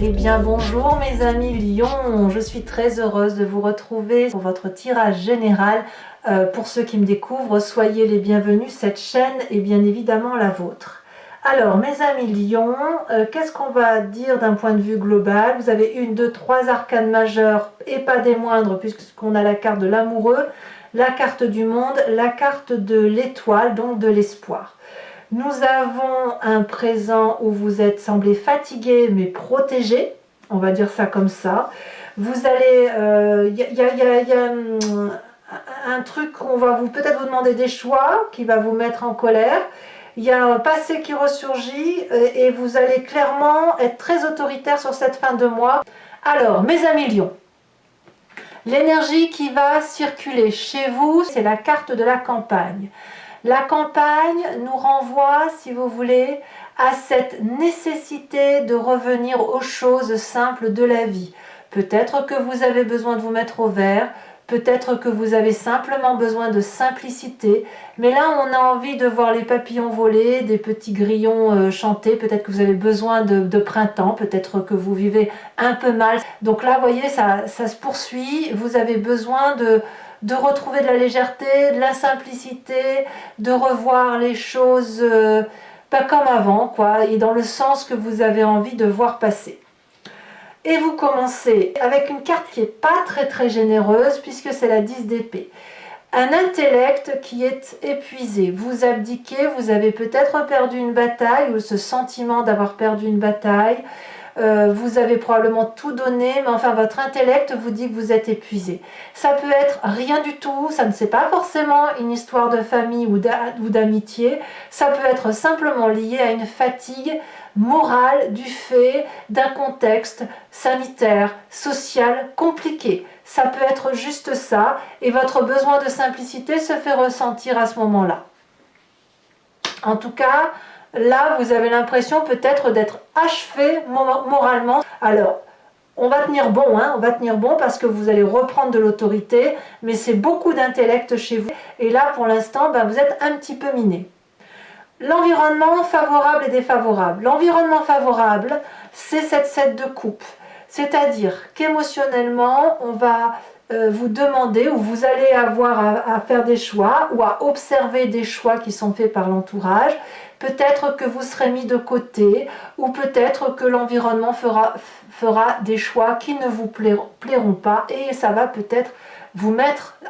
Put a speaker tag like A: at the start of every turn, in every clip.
A: Eh bien bonjour mes amis Lions, je suis très heureuse de vous retrouver pour votre tirage général. Pour ceux qui me découvrent, soyez les bienvenus, cette chaîne est bien évidemment la vôtre. Alors mes amis Lions, qu'est-ce qu'on va dire d'un point de vue global? Vous avez 1, 2, 3 arcanes majeures et pas des moindres puisqu'on a la carte de l'amoureux, la carte du monde, la carte de l'étoile, donc de l'espoir. Nous avons un présent où vous êtes semblé fatigué mais protégé, on va dire ça comme ça. Vous allez, y a un truc qu'on va peut-être vous demander des choix, qui va vous mettre en colère. Il y a un passé qui ressurgit et vous allez clairement être très autoritaire sur cette fin de mois. Alors, mes amis Lions, l'énergie qui va circuler chez vous, c'est la carte de la campagne. La campagne nous renvoie, si vous voulez, à cette nécessité de revenir aux choses simples de la vie. Peut-être que vous avez besoin de vous mettre au vert, peut-être que vous avez simplement besoin de simplicité, mais là on a envie de voir les papillons voler, des petits grillons chanter, peut-être que vous avez besoin de printemps, peut-être que vous vivez un peu mal. Donc là, vous voyez, ça se poursuit, vous avez besoin de retrouver de la légèreté, de la simplicité, de revoir les choses pas comme avant, quoi, et dans le sens que vous avez envie de voir passer. Et vous commencez avec une carte qui n'est pas très généreuse puisque c'est la 10 d'épée. Un intellect qui est épuisé, vous abdiquez, vous avez peut-être perdu une bataille ou ce sentiment d'avoir perdu une bataille. Vous avez probablement tout donné, mais enfin votre intellect vous dit que vous êtes épuisé. Ça peut être rien du tout, ça ne c'est pas forcément une histoire de famille ou d'amitié, ça peut être simplement lié à une fatigue morale du fait d'un contexte sanitaire, social compliqué. Ça peut être juste ça, et votre besoin de simplicité se fait ressentir à ce moment-là. En tout cas, là, vous avez l'impression peut-être d'être achevé moralement. Alors, on va tenir bon, hein, on va tenir bon parce que vous allez reprendre de l'autorité, mais c'est beaucoup d'intellect chez vous. Et là, pour l'instant, vous êtes un petit peu miné. L'environnement favorable et défavorable. L'environnement favorable, c'est cette 7 de coupe. C'est-à-dire qu'émotionnellement, on va vous demander, ou vous allez avoir à faire des choix, ou à observer des choix qui sont faits par l'entourage. Peut-être que vous serez mis de côté, ou peut-être que l'environnement fera des choix qui ne vous plairont pas, et ça va peut-être vous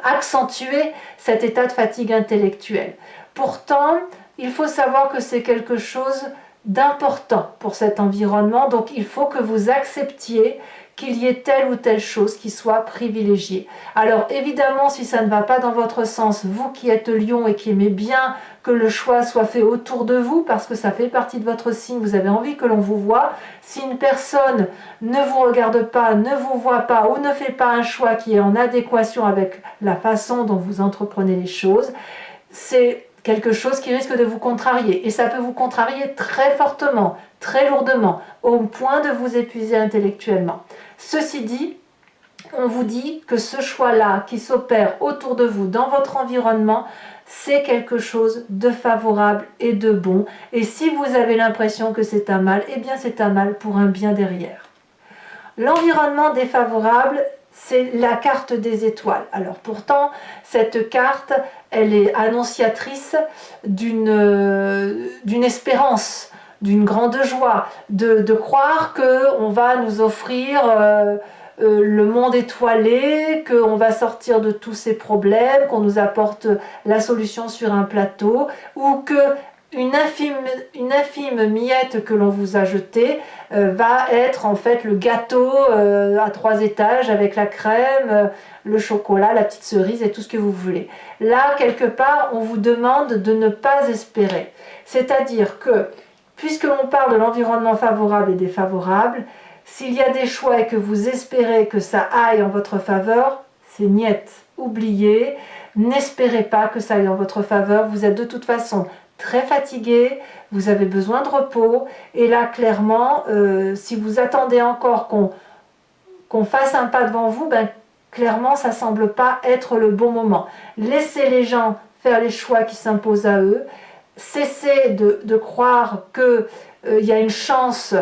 A: accentuer cet état de fatigue intellectuelle. Pourtant, il faut savoir que c'est quelque chose d'important pour cet environnement, donc il faut que vous acceptiez qu'il y ait telle ou telle chose qui soit privilégiée. Alors évidemment, si ça ne va pas dans votre sens, vous qui êtes Lion et qui aimez bien que le choix soit fait autour de vous, parce que ça fait partie de votre signe, vous avez envie que l'on vous voit. Si une personne ne vous regarde pas, ne vous voit pas ou ne fait pas un choix qui est en adéquation avec la façon dont vous entreprenez les choses, c'est quelque chose qui risque de vous contrarier. Et ça peut vous contrarier très fortement, très lourdement, au point de vous épuiser intellectuellement. Ceci dit, on vous dit que ce choix-là qui s'opère autour de vous, dans votre environnement, c'est quelque chose de favorable et de bon. Et si vous avez l'impression que c'est un mal, eh bien c'est un mal pour un bien derrière. L'environnement défavorable, c'est la carte des étoiles. Alors pourtant, cette carte, elle est annonciatrice d'une espérance, d'une grande joie, de croire qu'on va nous offrir le monde étoilé, qu'on va sortir de tous ces problèmes, qu'on nous apporte la solution sur un plateau, ou que une infime miette que l'on vous a jetée va être en fait le gâteau à 3 étages avec la crème, le chocolat, la petite cerise et tout ce que vous voulez. Là, quelque part, on vous demande de ne pas espérer. C'est-à-dire que, puisque l'on parle de l'environnement favorable et défavorable, s'il y a des choix et que vous espérez que ça aille en votre faveur, c'est niette. Oubliez, n'espérez pas que ça aille en votre faveur. Vous êtes de toute façon très fatigué, vous avez besoin de repos, et là clairement, si vous attendez encore qu'on fasse un pas devant vous, clairement ça ne semble pas être le bon moment. Laissez les gens faire les choix qui s'imposent à eux, cessez de croire qu'il y a une chance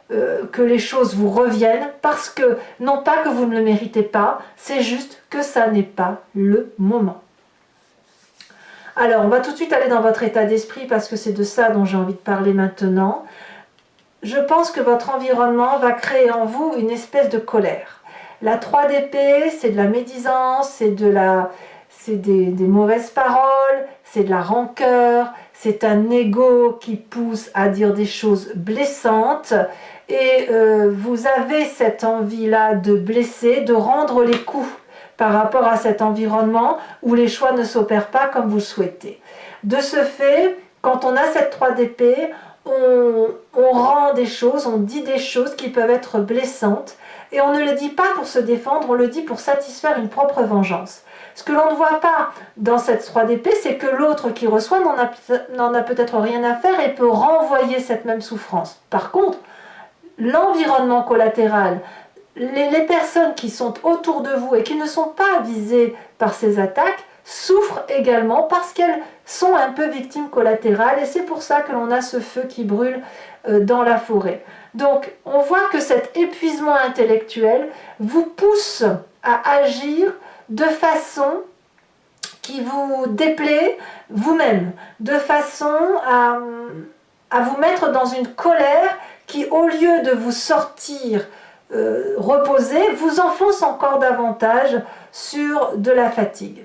A: que les choses vous reviennent, parce que, non pas que vous ne le méritez pas, c'est juste que ça n'est pas le moment. Alors, on va tout de suite aller dans votre état d'esprit, parce que c'est de ça dont j'ai envie de parler maintenant. Je pense que votre environnement va créer en vous une espèce de colère. La 3 d'épée, c'est de la médisance, c'est des mauvaises paroles, c'est de la rancœur, c'est un ego qui pousse à dire des choses blessantes, et vous avez cette envie-là de blesser, de rendre les coups par rapport à cet environnement où les choix ne s'opèrent pas comme vous le souhaitez. De ce fait, quand on a cette 3 d'épée, on rend des choses, on dit des choses qui peuvent être blessantes, et on ne le dit pas pour se défendre, on le dit pour satisfaire une propre vengeance. Ce que l'on ne voit pas dans cette 3 d'épée, c'est que l'autre qui reçoit n'en a peut-être rien à faire et peut renvoyer cette même souffrance. Par contre, l'environnement collatéral, les personnes qui sont autour de vous et qui ne sont pas visées par ces attaques, souffrent également parce qu'elles sont un peu victimes collatérales, et c'est pour ça que l'on a ce feu qui brûle dans la forêt. Donc on voit que cet épuisement intellectuel vous pousse à agir de façon qui vous déplaît vous-même, de façon à vous mettre dans une colère qui, au lieu de vous sortir reposer, vous enfonce encore davantage sur de la fatigue.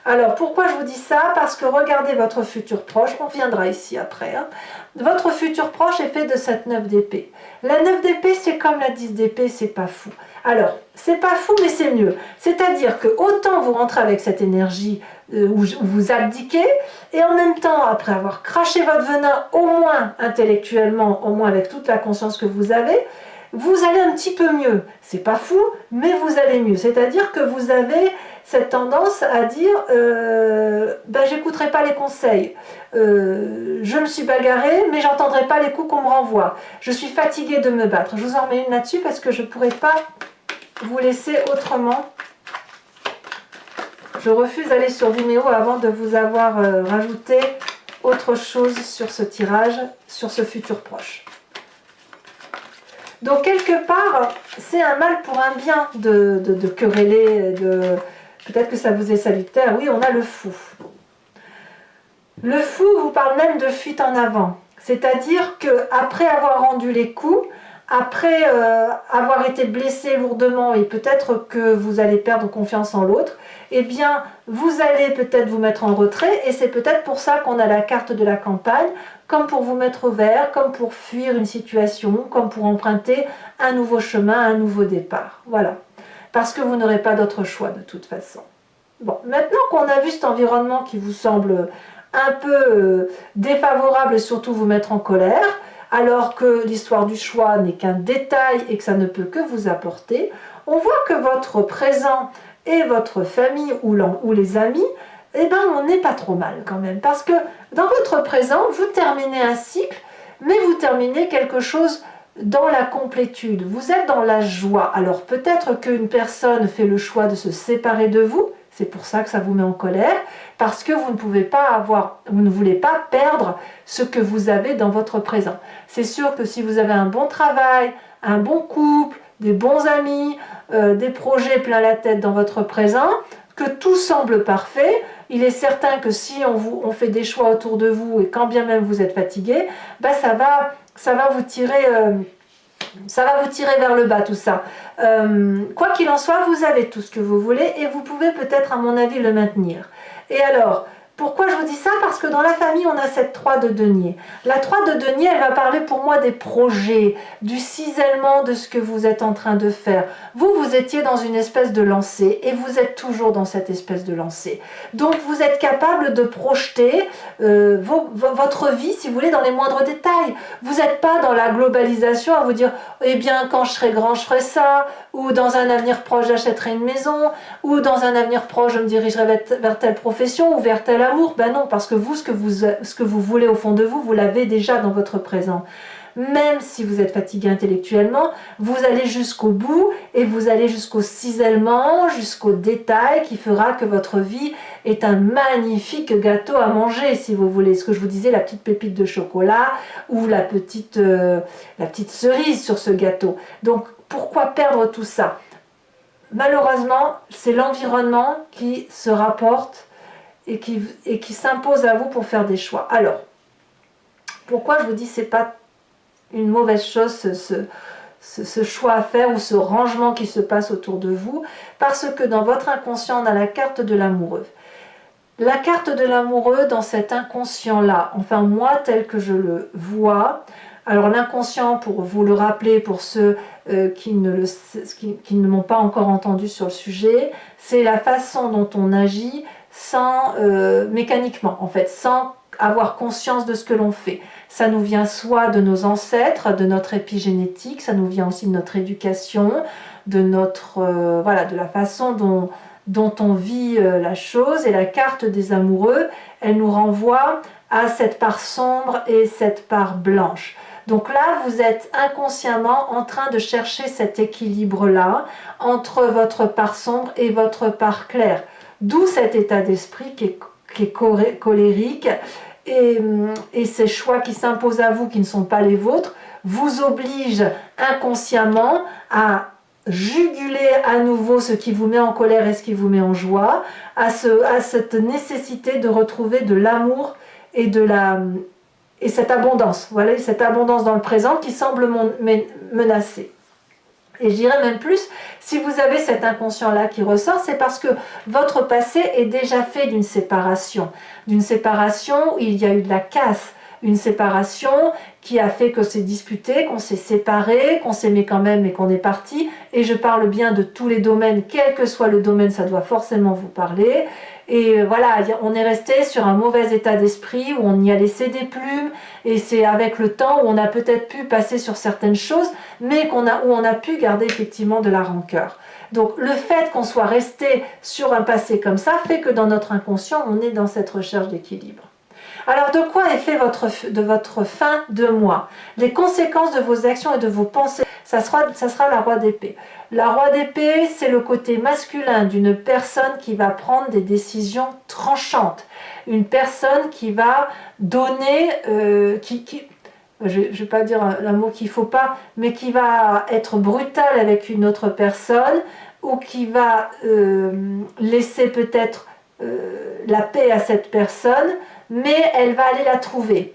A: Alors, pourquoi je vous dis ça? Parce que regardez votre futur proche, on reviendra ici après. Votre futur proche est fait de cette 9 d'épée. La 9 d'épée, c'est comme la 10 d'épée, c'est pas fou. Alors, c'est pas fou, mais c'est mieux. C'est-à-dire que autant vous rentrez avec cette énergie où vous abdiquez, et en même temps, après avoir craché votre venin, au moins intellectuellement, au moins avec toute la conscience que vous avez, vous allez un petit peu mieux. C'est pas fou, mais vous allez mieux. C'est-à-dire que vous avez cette tendance à dire j'écouterai pas les conseils, je me suis bagarrée, mais j'entendrai pas les coups qu'on me renvoie. Je suis fatiguée de me battre. Je vous en remets une là-dessus parce que je pourrais pas vous laisser autrement. Je refuse d'aller sur Vimeo avant de vous avoir rajouté autre chose sur ce tirage, sur ce futur proche. Donc quelque part, c'est un mal pour un bien de quereller, peut-être que ça vous est salutaire. Oui, on a le fou. Le fou vous parle même de fuite en avant. C'est-à-dire qu'après avoir rendu les coups, après avoir été blessé lourdement, et peut-être que vous allez perdre confiance en l'autre, eh bien, vous allez peut-être vous mettre en retrait, et c'est peut-être pour ça qu'on a la carte de la campagne, comme pour vous mettre au vert, comme pour fuir une situation, comme pour emprunter un nouveau chemin, un nouveau départ. Voilà. Parce que vous n'aurez pas d'autre choix de toute façon. Bon, maintenant qu'on a vu cet environnement qui vous semble un peu défavorable et surtout vous mettre en colère, alors que l'histoire du choix n'est qu'un détail et que ça ne peut que vous apporter, on voit que votre présent et votre famille ou les amis, eh ben on n'est pas trop mal quand même, parce que dans votre présent, vous terminez un cycle, mais vous terminez quelque chose dans la complétude, vous êtes dans la joie. Alors peut-être qu'une personne fait le choix de se séparer de vous, c'est pour ça que ça vous met en colère, parce que vous ne voulez pas perdre ce que vous avez dans votre présent. C'est sûr que si vous avez un bon travail, un bon couple, des bons amis, des projets plein la tête dans votre présent, que tout semble parfait, il est certain que si on fait des choix autour de vous et quand bien même vous êtes fatigué, ça va vous tirer vers le bas tout ça. Quoi qu'il en soit, vous avez tout ce que vous voulez et vous pouvez peut-être à mon avis le maintenir. Et alors, pourquoi je vous dis ça? Parce que dans la famille, on a cette 3 de denier. La 3 de denier, elle va parler pour moi des projets, du cisaillement de ce que vous êtes en train de faire. Vous étiez dans une espèce de lancée et vous êtes toujours dans cette espèce de lancée. Donc vous êtes capable de projeter votre vie, si vous voulez, dans les moindres détails. Vous n'êtes pas dans la globalisation à vous dire « Eh bien, quand je serai grand, je ferai ça » ou « Dans un avenir proche, j'achèterai une maison » ou « Dans un avenir proche, je me dirigerai vers telle profession ou vers tel amour ». l'amour? Ben non, parce que vous, ce que vous voulez au fond de vous, vous l'avez déjà dans votre présent. Même si vous êtes fatigué intellectuellement, vous allez jusqu'au bout et vous allez jusqu'au cisaillement, jusqu'au détail qui fera que votre vie est un magnifique gâteau à manger, si vous voulez. Ce que je vous disais, la petite pépite de chocolat ou la petite cerise sur ce gâteau. Donc, pourquoi perdre tout ça? Malheureusement, c'est l'environnement qui se rapporte et qui s'impose à vous pour faire des choix. Alors, pourquoi je vous dis que ce n'est pas une mauvaise chose ce choix à faire ou ce rangement qui se passe autour de vous? Parce que dans votre inconscient, on a la carte de l'amoureux. La carte de l'amoureux dans cet inconscient-là, enfin moi tel que je le vois, alors l'inconscient, pour vous le rappeler, pour ceux qui ne m'ont pas encore entendu sur le sujet, c'est la façon dont on agit sans mécaniquement, en fait, sans avoir conscience de ce que l'on fait. Ça nous vient soit de nos ancêtres, de notre épigénétique, ça nous vient aussi de notre éducation, de de la façon dont on vit la chose. Et la carte des amoureux, elle nous renvoie à cette part sombre et cette part blanche. Donc là, vous êtes inconsciemment en train de chercher cet équilibre-là entre votre part sombre et votre part claire. D'où cet état d'esprit qui est colérique et ces choix qui s'imposent à vous, qui ne sont pas les vôtres, vous obligent inconsciemment à juguler à nouveau ce qui vous met en colère et ce qui vous met en joie, à cette nécessité de retrouver de l'amour et cette abondance, voilà, cette abondance dans le présent qui semble menacée. Et je dirais même plus, si vous avez cet inconscient-là qui ressort, c'est parce que votre passé est déjà fait d'une séparation où il y a eu de la casse, une séparation qui a fait que c'est disputé, qu'on s'est séparé, qu'on s'aimait quand même et qu'on est parti. Et je parle bien de tous les domaines, quel que soit le domaine, ça doit forcément vous parler. Et voilà, on est resté sur un mauvais état d'esprit où on y a laissé des plumes. Et c'est avec le temps où on a peut-être pu passer sur certaines choses, mais où on a pu garder effectivement de la rancœur. Donc le fait qu'on soit resté sur un passé comme ça fait que dans notre inconscient, on est dans cette recherche d'équilibre. Alors de quoi est fait votre fin de mois? Les conséquences de vos actions et de vos pensées, ça sera la roi d'épée. La roi d'épée, c'est le côté masculin d'une personne qui va prendre des décisions tranchantes. Une personne qui va donner, je ne vais pas dire un mot qu'il ne faut pas, mais qui va être brutale avec une autre personne ou qui va laisser peut-être la paix à cette personne, mais elle va aller la trouver.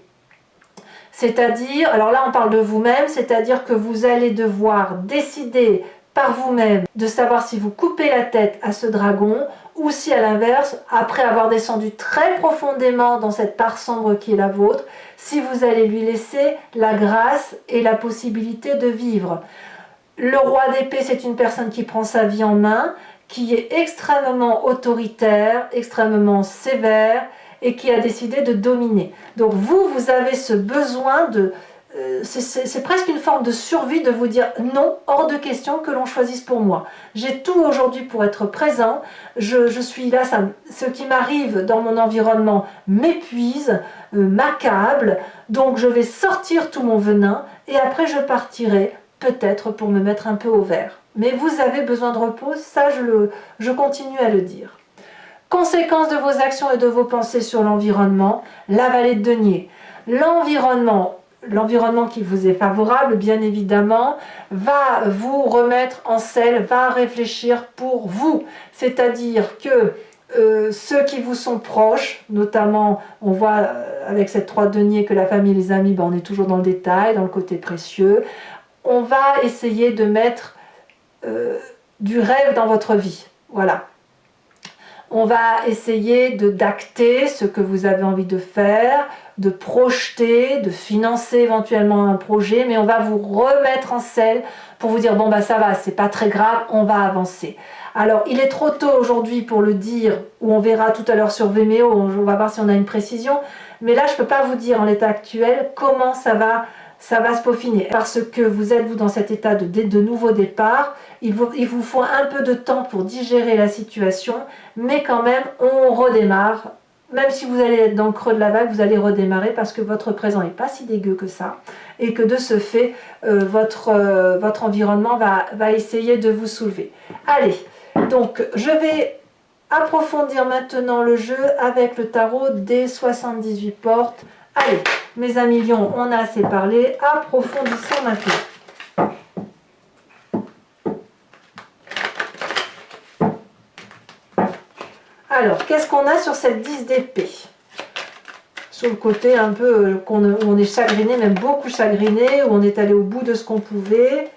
A: C'est-à-dire, alors là on parle de vous-même, c'est-à-dire que vous allez devoir décider par vous-même de savoir si vous coupez la tête à ce dragon ou si à l'inverse, après avoir descendu très profondément dans cette part sombre qui est la vôtre, si vous allez lui laisser la grâce et la possibilité de vivre. Le roi d'épée, c'est une personne qui prend sa vie en main, qui est extrêmement autoritaire, extrêmement sévère, et qui a décidé de dominer. Donc vous avez ce besoin de... c'est presque une forme de survie de vous dire non, hors de question que l'on choisisse pour moi. J'ai tout aujourd'hui pour être présent, je suis là, ce qui m'arrive dans mon environnement m'épuise, m'accable, donc je vais sortir tout mon venin et après je partirai peut-être pour me mettre un peu au vert. Mais vous avez besoin de repos, ça je continue à le dire. Conséquence de vos actions et de vos pensées sur l'environnement, la vallée de denier. L'environnement qui vous est favorable, bien évidemment, va vous remettre en selle, va réfléchir pour vous. C'est-à-dire que ceux qui vous sont proches, notamment, on voit avec cette 3 de denier que la famille et les amis, on est toujours dans le détail, dans le côté précieux. On va essayer de mettre du rêve dans votre vie. Voilà. On va essayer d'acter ce que vous avez envie de faire, de projeter, de financer éventuellement un projet, mais on va vous remettre en selle pour vous dire bon bah ça va, c'est pas très grave, on va avancer. Alors il est trop tôt aujourd'hui pour le dire, ou on verra tout à l'heure sur Vimeo, on va voir si on a une précision, mais là je peux pas vous dire en l'état actuel comment ça va se peaufiner, parce que vous êtes dans cet état de nouveau départ. Il vous faut un peu de temps pour digérer la situation, mais quand même on redémarre même si vous allez être dans le creux de la vague, vous allez redémarrer parce que votre présent n'est pas si dégueu que ça. Et que de ce fait, votre environnement va essayer de vous soulever. Allez, donc je vais approfondir maintenant le jeu avec le tarot des 78 portes. Allez, mes amis lions, on a assez parlé, approfondissons maintenant. Alors, qu'est-ce qu'on a sur cette 10 d'épée? Sur le côté un peu où on est chagriné, même beaucoup chagriné, où on est allé au bout de ce qu'on pouvait.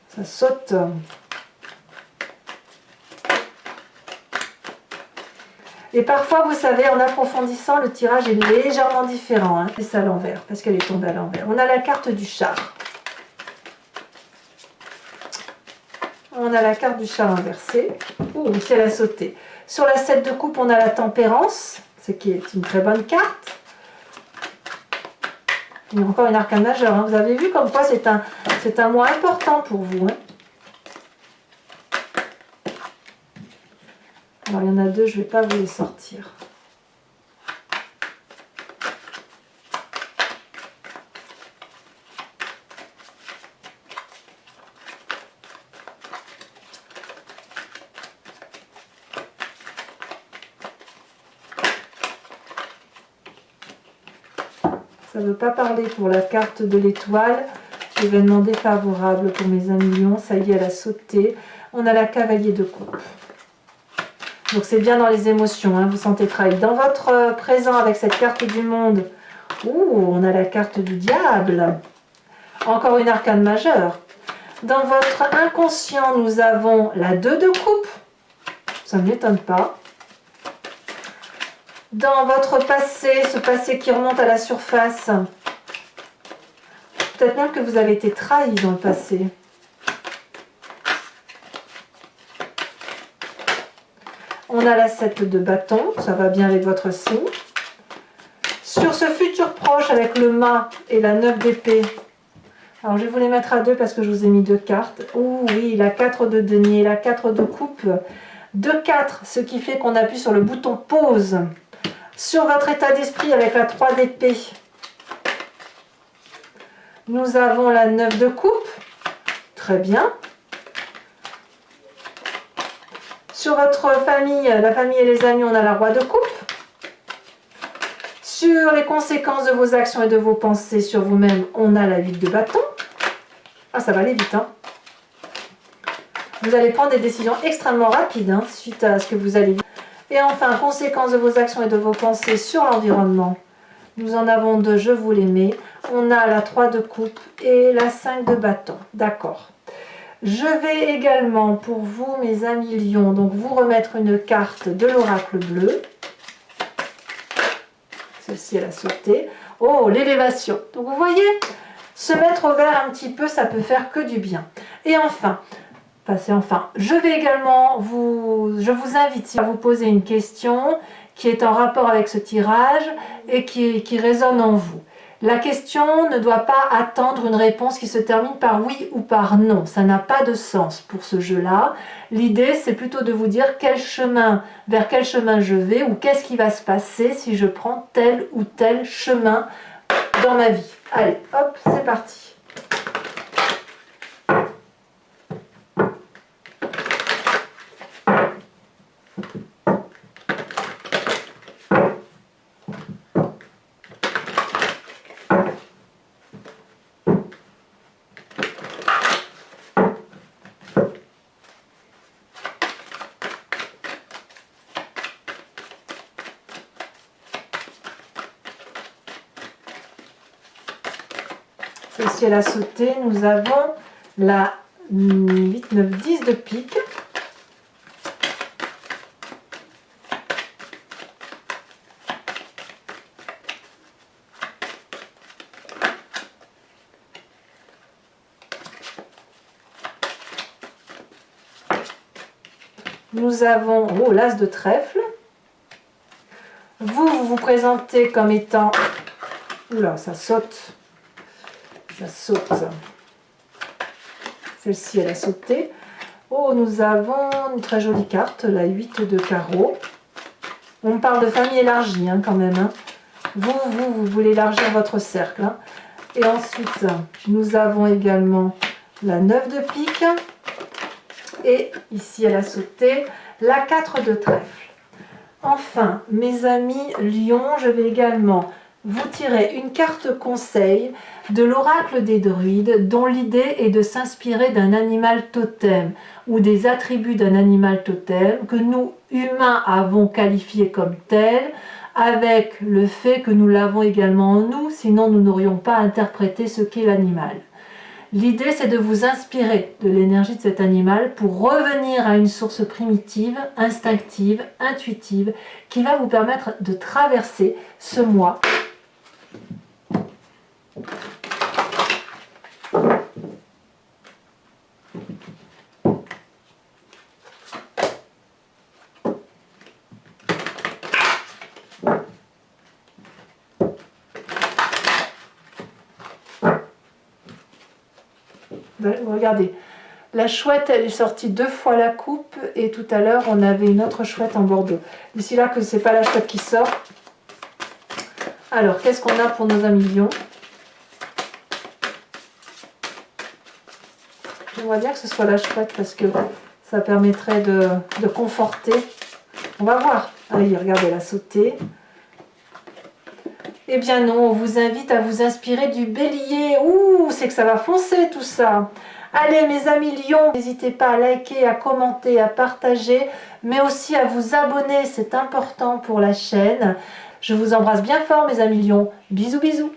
A: Ça saute. Et parfois, vous savez, en approfondissant, le tirage est légèrement différent. Hein. C'est ça à l'envers, parce qu'elle est tombée à l'envers. On a la carte du char. On a la carte du char inversée. Ouh, si elle a sauté. Sur la 7 de coupe, on a la tempérance, ce qui est une très bonne carte. Il y a encore une arcane majeure. Hein. Vous avez vu comme quoi c'est un mois important pour vous. Hein. Alors, il y en a deux, je ne vais pas vous les sortir. Ça ne veut pas parler pour la carte de l'étoile. Événement défavorable pour mes amis lions. Ça y est, elle a sauté. On a la cavalier de coupe. Donc c'est bien dans les émotions, hein, vous sentez trahi. Dans votre présent avec cette carte du monde, on a la carte du diable. Encore une arcane majeure. Dans votre inconscient, nous avons la 2 de coupe. Ça ne m'étonne pas. Dans votre passé, ce passé qui remonte à la surface, peut-être même que vous avez été trahi dans le passé. On a la 7 de bâton, ça va bien avec votre signe. Sur ce futur proche avec le mât et la 9 d'épée, alors je vais vous les mettre à deux parce que je vous ai mis deux cartes. Ouh oui, la 4 de denier, la 4 de coupe, 2-4, ce qui fait qu'on appuie sur le bouton pause. Sur votre état d'esprit avec la 3 d'épée, nous avons la 9 de coupe, très bien. Sur votre famille, la famille et les amis, on a la roi de coupe. Sur les conséquences de vos actions et de vos pensées sur vous-même, on a la 8 de bâton. Ah, ça va aller vite, hein. Vous allez prendre des décisions extrêmement rapides, hein, suite à ce que vous allez vivre. Et enfin, conséquences de vos actions et de vos pensées sur l'environnement. Nous en avons deux, je vous les mets. On a la 3 de coupe et la 5 de bâton. D'accord. Je vais également pour vous, mes amis lions, donc vous remettre une carte de l'oracle bleu. Celle-ci, elle a sauté. Oh, l'élévation. Donc vous voyez, se mettre au vert un petit peu, ça peut faire que du bien. Et enfin, je vais également je vous invite à vous poser une question qui est en rapport avec ce tirage et qui résonne en vous. La question ne doit pas attendre une réponse qui se termine par oui ou par non. Ça n'a pas de sens pour ce jeu-là. L'idée, c'est plutôt de vous dire vers quel chemin je vais ou qu'est-ce qui va se passer si je prends tel ou tel chemin dans ma vie. Allez, hop, c'est parti. Celle-ci, elle a sauté. Nous avons la 8, 9, 10 de pique. Nous avons l'as de trèfle. Vous vous présentez comme étant... Oula, ça saute. Ça saute. Celle-ci, elle a sauté. Oh, nous avons une très jolie carte, la 8 de carreau. On parle de famille élargie hein, quand même. Hein. Vous voulez élargir votre cercle. Hein. Et ensuite, nous avons également la 9 de pique. Et ici, elle a sauté la 4 de trèfle. Enfin, mes amis Lion, je vais également vous tirer une carte conseil de l'oracle des druides dont l'idée est de s'inspirer d'un animal totem ou des attributs d'un animal totem que nous, humains, avons qualifié comme tel avec le fait que nous l'avons également en nous, sinon nous n'aurions pas interprété ce qu'est l'animal. L'idée, c'est de vous inspirer de l'énergie de cet animal pour revenir à une source primitive, instinctive, intuitive, qui va vous permettre de traverser ce mois. Regardez, la chouette, elle est sortie 2 fois la coupe et tout à l'heure, on avait une autre chouette en bordeaux. D'ici là que c'est pas la chouette qui sort. Alors, qu'est-ce qu'on a pour nos amis lions? J'aimerais bien que ce soit la chouette parce que ça permettrait de conforter. On va voir. Allez, regardez, elle a sauté. Eh bien non, on vous invite à vous inspirer du bélier. Ouh, c'est que ça va foncer tout ça. Allez mes amis lions, n'hésitez pas à liker, à commenter, à partager, mais aussi à vous abonner, c'est important pour la chaîne. Je vous embrasse bien fort mes amis lions. Bisous bisous.